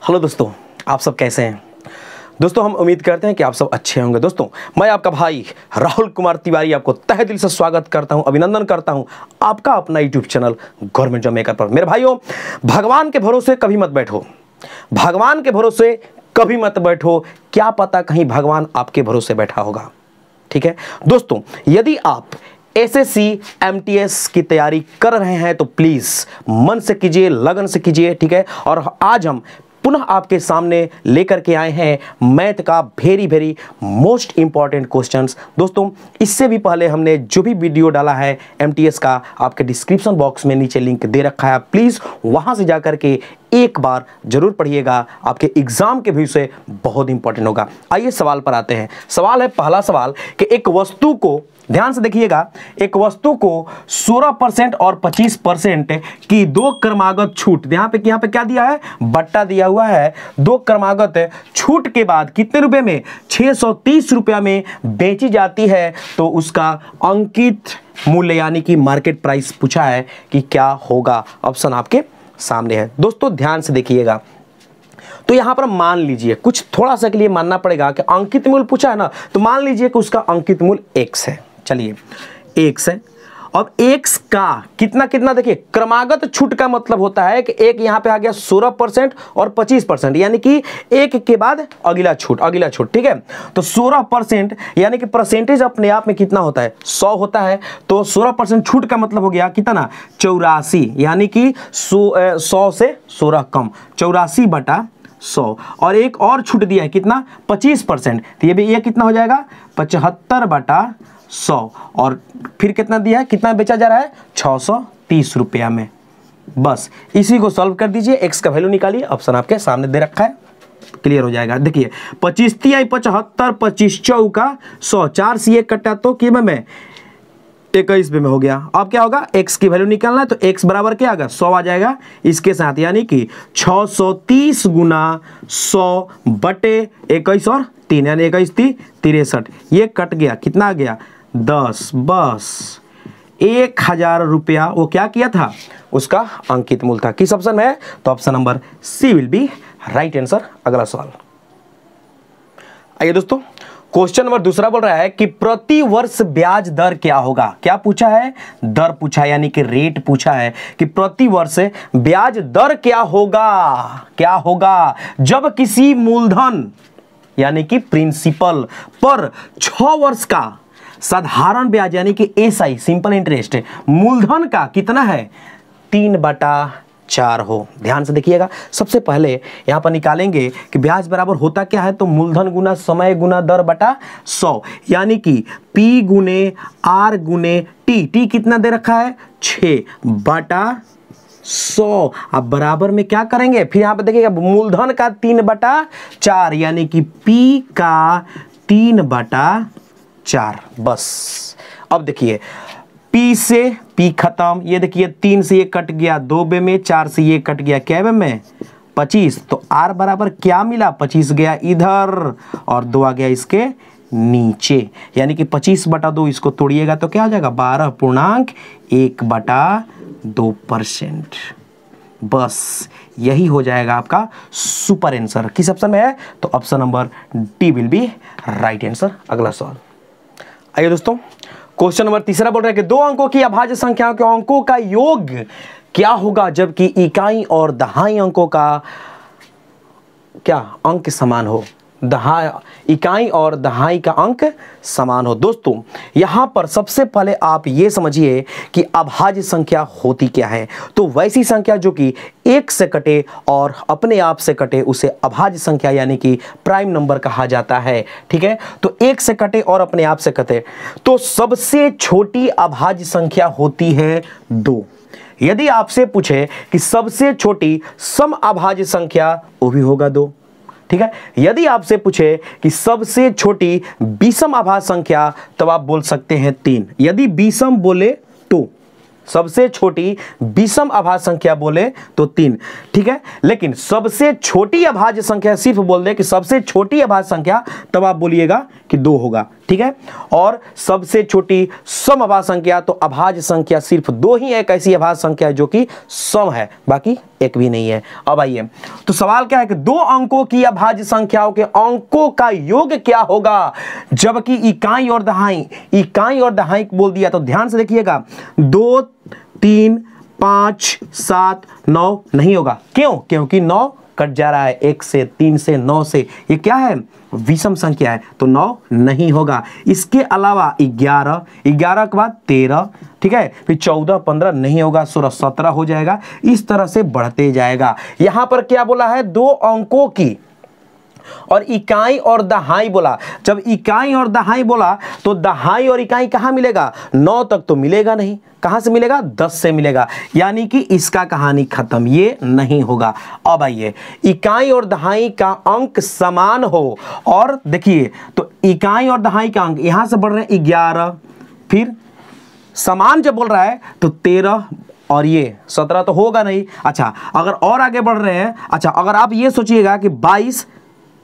Hello दोस्तों, आप सब कैसे हैं? दोस्तों हम उम्मीद करते हैं कि आप सब अच्छे होंगे। दोस्तों मैं आपका भाई राहुल कुमार तिवारी आपको तहे दिल से स्वागत करता हूं, अभिनंदन करता हूं आपका अपना YouTube channel government job maker पर। मेरे भाइयों, भगवान के भरोसे कभी मत बैठो, भगवान के भरोसे कभी मत बैठो, क्या पता कहीं भगवान आपके भरोसे बैठा होगा। ठीक है दोस्तों, यदि आप एसएससी एमटीएस की तैयारी कर रहे हैं तो प्लीज मन से कीजिए, लगन से कीजिए। ठीक है, और आज हम पुनः आपके सामने लेकर के आए हैं मैथ का वेरी मोस्ट इंपॉर्टेंट क्वेश्चंस। दोस्तों इससे भी पहले हमने जो भी वीडियो डाला है एमटीएस का, आपके डिस्क्रिप्शन बॉक्स में नीचे लिंक दे रखा है, प्लीज वहां से जाकर के एक बार जरूर पढ़िएगा, आपके एग्जाम के व्यू से बहुत इंपॉर्टेंट होगा। आइए सवाल पर आते हैं। सवाल है, पहला सवाल कि एक वस्तु को, ध्यान से देखिएगा, एक वस्तु को 16% और 25% की दो क्रमागत छूट, यहाँ पे क्या दिया है, बट्टा दिया हुआ है, दो क्रमागत छूट के बाद कितने रुपए में, 630 रुपया में बेची जाती है, तो उसका अंकित मूल्य यानी कि मार्केट प्राइस पूछा है कि क्या होगा। ऑप्शन आपके सामने है। दोस्तों ध्यान से देखिएगा, तो यहां पर मान लीजिए, कुछ थोड़ा सा के लिए मानना पड़ेगा कि अंकित मूल्य पूछा है ना, तो मान लीजिए कि उसका अंकित मूल्य x है। चलिए x है, अब x का कितना देखिए, क्रमागत छूट का मतलब होता है कि एक यहां पे आ गया 16% और 25%, यानी कि एक के बाद अगला छूट। ठीक है, तो 16% यानी कि परसेंटेज अपने आप में कितना होता है, 100 होता है, तो 16% छूट का मतलब हो गया कितना, 84, यानी कि 100 से 16 कम, 84/100। और एक और छूट दिया है कितना, 25%, तो ये कितना हो जाएगा, 75/100। और फिर कितना दिया है, कितना बेचा जा रहा है, 630 रुपया में। बस इसी को सॉल्व कर दीजिए, x का वैल्यू निकालिए, ऑप्शन आपके सामने दे रखा है, क्लियर हो जाएगा। देखिए 25 × 75, 25 चौका 100, 4 से 1 कटा तो कितने में, 21 में हो गया। अब क्या होगा, x की वैल्यू निकालना है, तो x बराबर क्या आएगा, 100 आ जाएगा इसके साथ, यानी कि 630 × 100/21 और 3, यानी 21 × 3 = 63। ये कट गया, कितना आ गया, 10। बस 1000 रुपया वो क्या किया था, उसका अंकित मूल्य था। किस ऑप्शन में है, तो option number C will be right answer. अगला सवाल आइए दोस्तों, क्वेश्चन नंबर दूसरा बोल रहा है कि प्रति वर्ष ब्याज दर क्या होगा। क्या पूछा है, दर पूछा है, यानी कि रेट पूछा है कि प्रति वर्ष ब्याज दर क्या होगा जब किसी मूलधन यानी कि प्रिंसिपल पर 6 वर्ष का साधारण ब्याज यानी कि एसआई सिंपल इंटरेस्ट मूलधन का कितना है, 3/4 हो। ध्यान से देखिएगा, सबसे पहले यहां पर निकालेंगे कि ब्याज बराबर होता क्या है, तो मूलधन गुना समय गुना दर बटा 100, यानी कि P × R × T कितना दे रखा है, 6/100। अब बराबर में क्या करेंगे, फिर यहां पर देखिएगा मूलधन का 3/4, यानी कि P का 3/4। बस अब देखिए P से P खत्म, ये देखिए 3 से ये कट गया 2 में, 4 से ये कट गया क्या में, 25, तो R बराबर क्या मिला, 25 गया इधर और 2 आ गया इसके नीचे, यानी कि 25/2 इसको तोड़िएगा तो क्या आ जाएगा, 12.1/2%। बस यही हो जाएगा आपका सुपर आंसर। किस ऑप्शन में है, तो option number D will be right answer. अगला सवाल आइए दोस्तों, क्वेश्चन नंबर तीसरा बोल रहा है कि दो अंकों की अभाज्य संख्याओं के अंकों का योग क्या होगा जबकि इकाई और दहाई अंकों का क्या अंक समान हो, इकाई और दहाई का अंक समान हो। दोस्तों यहां पर सबसे पहले आप ये समझिए कि अभाज्य संख्या होती क्या है। तो वैसी संख्या जो कि एक से कटे और अपने आप से कटे उसे अभाज्य संख्या यानी कि प्राइम नंबर कहा जाता है। ठीक है, तो एक से कटे और अपने आप से कटे, तो सबसे छोटी अभाज्य संख्या होती है 2। यदि आपसे पूछे कि सबसे छोटी सम अभाज्य संख्या, वो भी होगा 2। ठीक है, यदि आपसे पूछे कि सबसे छोटी विषम अभाज्य संख्या, तब आप बोल सकते हैं 3। यदि विषम बोले तो, सबसे छोटी विषम अभाज्य संख्या बोले तो 3। ठीक है, लेकिन सबसे छोटी अभाज्य संख्या सिर्फ बोल दे कि सबसे छोटी अभाज्य संख्या, तब आप बोलिएगा कि 2 होगा, ठीक है। और सबसे छोटी सम अभाज्य संख्या, तो अभाज्य संख्या सिर्फ 2 ही एक ऐसी अभाज्य संख्या है जो कि सम है, बाकी एक भी नहीं है। अब आइए, तो सवाल क्या है कि 2 अंकों की अभाज्य संख्याओं के अंकों का योग क्या होगा, जबकि इकाई और दहाई बोल दिया। तो ध्यान से देखिएगा, 2, 3, 5, 7, 9 नहीं होगा। क्यों? क्योंकि 9 कट जा रहा है, 1 से, 3 से, 9 से, ये क्या है? विषम संख्या है, तो 9 नहीं होगा। इसके अलावा 11 के बाद 13, ठीक है, फिर 14, 15 नहीं होगा, 16, 17 हो जाएगा। इस तरह से बढ़ते जाएगा। यहां पर क्या बोला है? 2 अंकों की, और इकाई और दहाई बोला। जब इकाई और दहाई बोला तो दहाई और इकाई कहां मिलेगा? 9 तक तो मिलेगा नहीं। कहां से मिलेगा? 10 से मिलेगा, यानी कि इसका कहानी खत्म, ये नहीं होगा। अब आइए, इकाई और दहाई का अंक समान हो, और देखिए तो इकाई और दहाई का अंक यहां से बढ़ रहे हैं 11, फिर समान जब बोल रहा है तो 13 और ये 17 तो होगा नहीं। अच्छा, अगर और आगे बढ़ रहे हैं, अच्छा अगर आप ये सोचिएगा कि 22,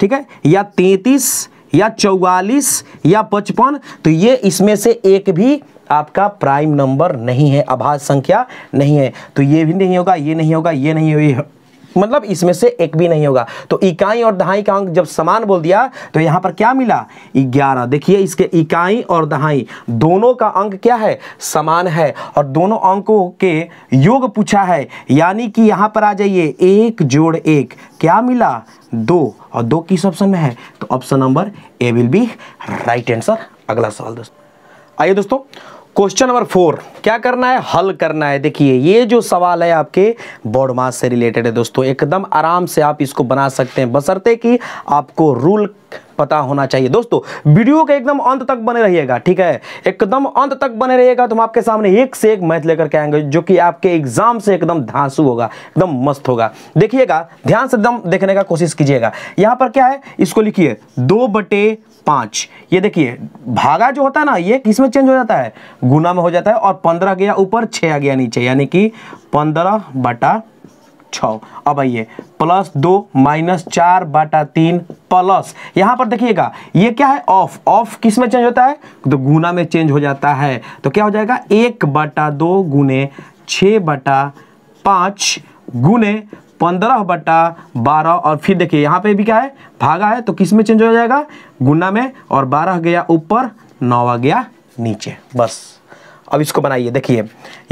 ठीक है, या 33 या 44 या 55, तो ये इसमें से एक भी आपका प्राइम नंबर नहीं है, अभाज्य संख्या नहीं है। तो ये भी नहीं होगा, ये नहीं होगा, ये नहीं होगा, मतलब इसमें से एक भी नहीं होगा। तो इकाई और दहाई का अंक जब समान बोल दिया तो यहां पर क्या मिला? 11। देखिए, इसके इकाई और दहाई दोनों का अंक क्या है? समान है, और दोनों अंकों के योग पूछा है, यानी कि यहां पर आ जाइए, 1 जोड़ 1 क्या मिला? 2, और 2 किस ऑप्शन में है? तो option number A will be right answer. अगला सवाल दोस्तों, आइए दोस्तों, क्वेश्चन नंबर 4 क्या करना है? हल करना है। देखिए, ये जो सवाल है आपके बोर्ड मास से रिलेटेड है दोस्तों, एकदम आराम से आप इसको बना सकते हैं, बशर्ते कि आपको रूल पता होना चाहिए। दोस्तों, वीडियो के एकदम अंत तक बने रहिएगा, ठीक है, एकदम अंत तक बने रहिएगा, तो हम आपके सामने एक से एक मैथ लेकर के आएंगे जो कि आपके एग्जाम से एकदम धांसू होगा, एकदम मस्त होगा। देखिएगा, ध्यान से एकदम देखने का कोशिश कीजिएगा। यहां पर क्या है? इसको लिखिए 2/5। ये देखिए, भागा जो होता है ना, ये किस में चेंज हो जाता है? गुना में हो जाता है, और 15 गया ऊपर, 6 आ गया नीचे, यानी कि 15/6। अब आइए, +2 -4/3 प्लस, यहां पर देखिएगा ये क्या है? ऑफ किस में चेंज होता है? तो गुना में चेंज हो जाता है। तो क्या हो जाएगा? 1/2 गुने 6/5 गुने 15/12, और फिर देखिए यहां पे भी क्या है? भागा है, तो किस में चेंज हो जाएगा? गुना में, और 12 गया ऊपर, 9 आ गया नीचे। बस, अब इसको बनाइए। देखिए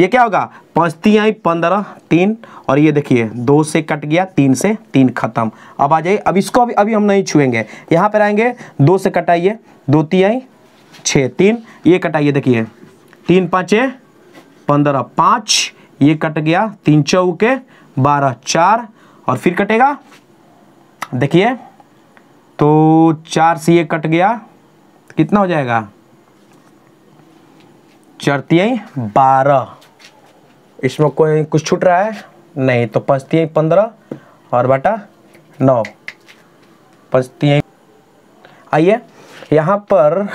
ये क्या होगा? 5 × 15, 3, और ये देखिए 2 से कट गया, 3 से 3 खत्म। अब आ जाइए, अब इसको अभी हम नहीं छुएंगे, यहाँ पर आएंगे, 2 से कटाइए, 2 × 6, 3, ये कटाइए, देखिए 3 × 5 = 15, 5, ये कट गया, 3 × 4 = 12, 4, और फिर कटेगा, देखिए तो 4 से ये कट गया, कितना हो जाएगा? 4 × 12, इसमें कोई कुछ छूट रहा है? नहीं, तो 5 × 15 और बटा 9, 5 × आइए यहाँ पर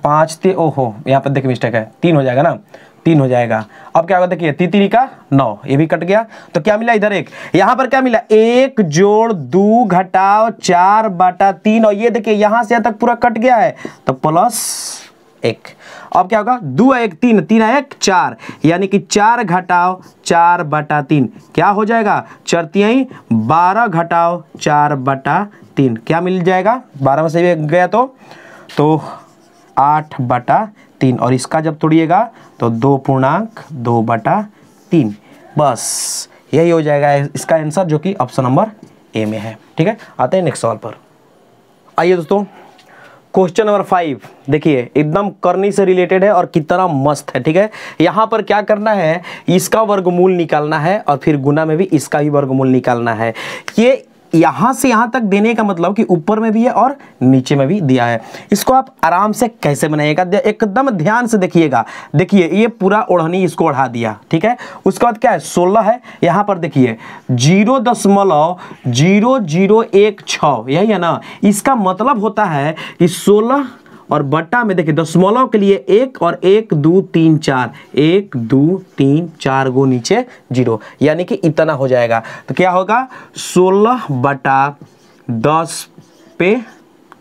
5 × ओहो, यहाँ पर देखिए मिस्टेक है, 3 हो जाएगा ना, 3 हो जाएगा। अब क्या होगा? देखिए 3 × 9, ये भी कट गया, तो क्या मिला इधर? 1। यहाँ पर क्या मिला? 1 जोड़ 2 घटाओ 4/3, और ये देखिए यहाँ से यहाँ तक पूरा कट गया है, तो +1। अब क्या होगा? 2 × 1 3, 3 × 1 4, यानी कि 4 घटाओ 4/3 क्या हो जाएगा? 4 × 12 घटाओ 4/3 क्या मिल जाएगा? 12 में से गया तो 8/3, और इसका जब तोड़िएगा तो 2.2/3। बस यही हो जाएगा इसका आंसर, जो कि ऑप्शन नंबर ए में है। ठीक है, आते हैं नेक्स्ट सवाल पर। आइए दोस्तों, क्वेश्चन नंबर 5 देखिए, एकदम करनी से रिलेटेड है और कितना मस्त है। ठीक है, यहाँ पर क्या करना है? इसका वर्गमूल निकालना है, और फिर गुना में भी इसका ही वर्गमूल निकालना है। ये यहाँ से यहाँ तक देने का मतलब कि ऊपर में भी है और नीचे में भी दिया है। इसको आप आराम से कैसे बनाइएगा, एकदम ध्यान से देखिएगा। देखिए ये पूरा ओढ़नी इसको ओढ़ा दिया, ठीक है। उसके बाद क्या है? 16 है, यहाँ पर देखिए 0.0016, यही है ना। इसका मतलब होता है कि 16 और बट्टा में देखिए दशमलव के लिए 1 और 1 2 3 4, 1 2 3 4 गो नीचे 0, यानी कि इतना हो जाएगा। तो क्या होगा? 16/10 पे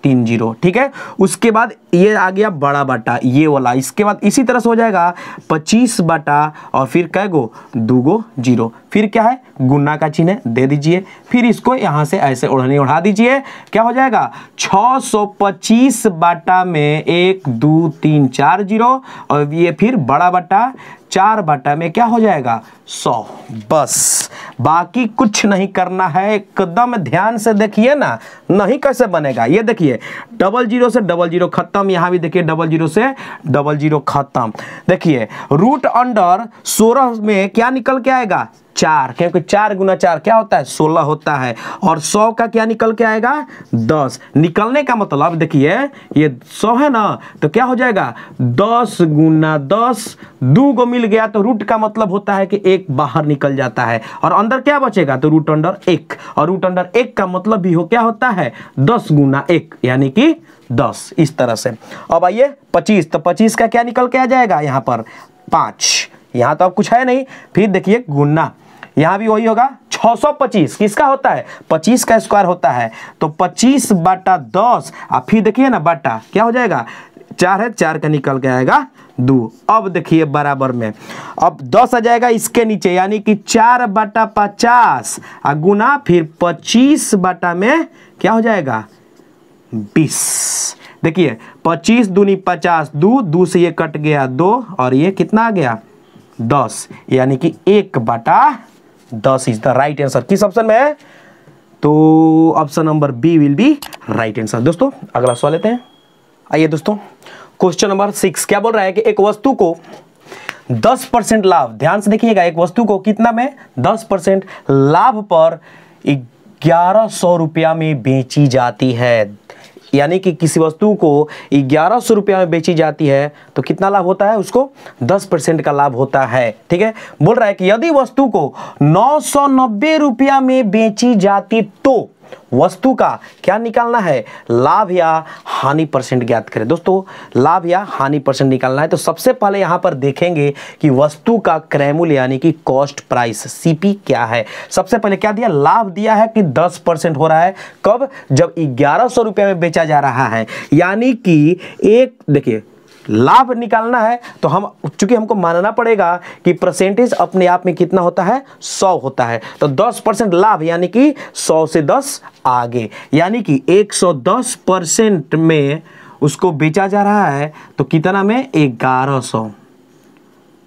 3 जीरो, ठीक है। उसके बाद ये आ गया बड़ा बटा ये वाला, इसके बाद इसी तरह से हो जाएगा 25 बटा और फिर कै गो 2 गो जीरो, फिर क्या है गुना का चिन्ह दे दीजिए, फिर इसको यहाँ से ऐसे ओढ़नी उड़ा दीजिए, क्या हो जाएगा 625 बटा में 1 2 3 4 जीरो और ये फिर बड़ा बटा 4 बटा में क्या हो जाएगा 100। बस बाकी कुछ नहीं करना है, एकदम ध्यान से देखिए ना, नहीं कैसे बनेगा। ये देखिए डबल जीरो से डबल जीरो खत्म, यहाँ भी देखिए डबल जीरो से डबल जीरो खत्म। देखिए रूट अंडर 16 में क्या निकल के आएगा 4, क्योंकि 4 गुना 4 क्या होता है 16 होता है, और 100 का क्या निकल के आएगा 10। निकलने का मतलब देखिए ये 100 है ना, तो क्या हो जाएगा 10 गुना 10, 2 को मिल गया तो रूट का मतलब होता है कि 1 बाहर निकल जाता है और अंदर क्या बचेगा तो रूट अंडर 1, और रूट अंडर 1 का मतलब भी हो क्या होता है 10 गुना 1 यानी कि 10। इस तरह से अब आइए 25, तो 25 का क्या निकल के आ जाएगा यहाँ पर 5, यहाँ तो अब कुछ है नहीं, फिर देखिए गुना, यहाँ भी वही होगा 625 किसका होता है 25 का स्क्वायर होता है, तो 25 बटा 10 और फिर देखिए ना बटा क्या हो जाएगा 4 है, 4 का निकल के आएगा 2। अब देखिए बराबर में अब 10 आ जाएगा इसके नीचे, यानी कि 4 बटा 50 और गुना फिर 25 बटा में क्या हो जाएगा 20। देखिए 25 दूनी 50, 2 से ये कट गया 2 और ये कितना आ गया 10, यानी कि 1 बटा 10 इज द राइट आंसर। किस ऑप्शन में है तो option number B will be right answer. दोस्तों अगला सवाल लेते हैं। आइए दोस्तों क्वेश्चन नंबर 6 क्या बोल रहा है कि एक वस्तु को 10% लाभ, ध्यान से देखिएगा, एक वस्तु को कितना में 10% लाभ पर 1100 रुपया में बेची जाती है, यानी कि किसी वस्तु को 1100 रुपया में बेची जाती है तो कितना लाभ होता है उसको 10% का लाभ होता है, ठीक है। बोल रहा है कि यदि वस्तु को 990 रुपया में बेची जाती तो वस्तु का क्या निकालना है लाभ या हानि परसेंट ज्ञात करें। दोस्तों लाभ या हानि परसेंट निकालना है तो सबसे पहले यहां पर देखेंगे कि वस्तु का क्रय मूल्य यानी कि कॉस्ट प्राइस सीपी क्या है। सबसे पहले क्या दिया लाभ दिया है कि 10% हो रहा है, कब जब 1100 रुपये में बेचा जा रहा है, यानी कि एक देखिए लाभ निकालना है तो हम चूंकि हमको मानना पड़ेगा कि परसेंटेज अपने आप में कितना होता है 100 होता है, तो 10% लाभ यानी कि 100 से 10 आगे, यानी कि 110% में उसको बेचा जा रहा है तो कितना में 1100,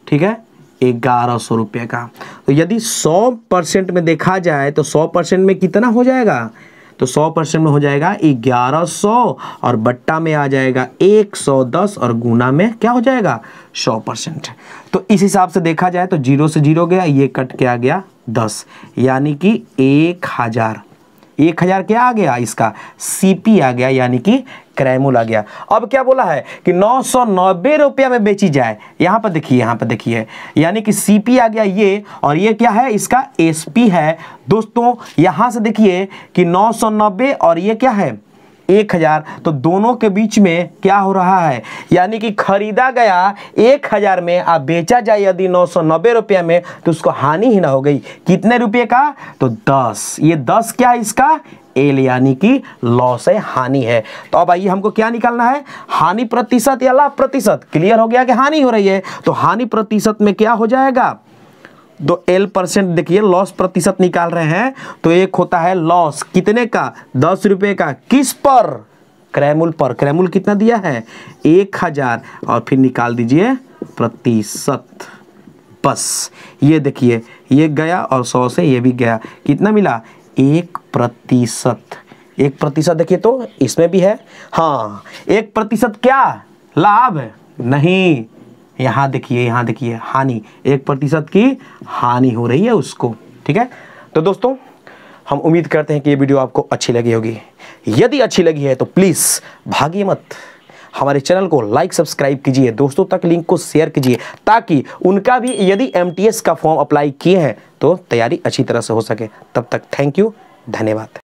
ठीक है 1100 रुपये का। तो यदि 100% में देखा जाए तो 100% में कितना हो जाएगा तो 100% में हो जाएगा 1100 और बट्टा में आ जाएगा 110 और गुना में क्या हो जाएगा 100%। तो इस हिसाब से देखा जाए तो 0 से 0 गया, ये कट के आ गया 10, यानी कि 1000 क्या आ गया इसका सीपी आ गया, यानी कि क्रय मूल्य आ गया। अब क्या बोला है कि 990 रुपया में बेची जाए, यहाँ पर देखिए यानी कि सीपी आ गया ये, और ये क्या है इसका एसपी है। दोस्तों यहाँ से देखिए कि 990 और ये क्या है 1000, तो दोनों के बीच में क्या हो रहा है, यानी कि खरीदा गया 1000 में और बेचा जाए यदि 990 रुपये में तो उसको हानि ही ना हो गई, कितने रुपये का तो 10। ये 10 क्या है इसका एल, यानी कि लॉस है, हानि है। तो अब आइए हमको क्या निकालना है हानि प्रतिशत या लाभ प्रतिशत। क्लियर हो गया कि हानि हो रही है, तो हानि प्रतिशत में क्या हो जाएगा तो L%। देखिए लॉस प्रतिशत निकाल रहे हैं तो एक होता है लॉस कितने का 10 रुपये का, किस पर क्रय मूल्य पर। क्रय मूल्य कितना दिया है 1000 और फिर निकाल दीजिए प्रतिशत, बस ये देखिए ये गया और 100 से ये भी गया, कितना मिला 1%। 1% देखिए तो इसमें भी है, हाँ 1% क्या लाभ नहीं, यहाँ देखिए हानि, 1% की हानि हो रही है उसको, ठीक है। तो दोस्तों हम उम्मीद करते हैं कि ये वीडियो आपको अच्छी लगी होगी। यदि अच्छी लगी है तो प्लीज़ भागिए मत, हमारे चैनल को लाइक सब्सक्राइब कीजिए, दोस्तों तक लिंक को शेयर कीजिए ताकि उनका भी यदि MTS का फॉर्म अप्लाई किए हैं तो तैयारी अच्छी तरह से हो सके। तब तक थैंक यू, धन्यवाद।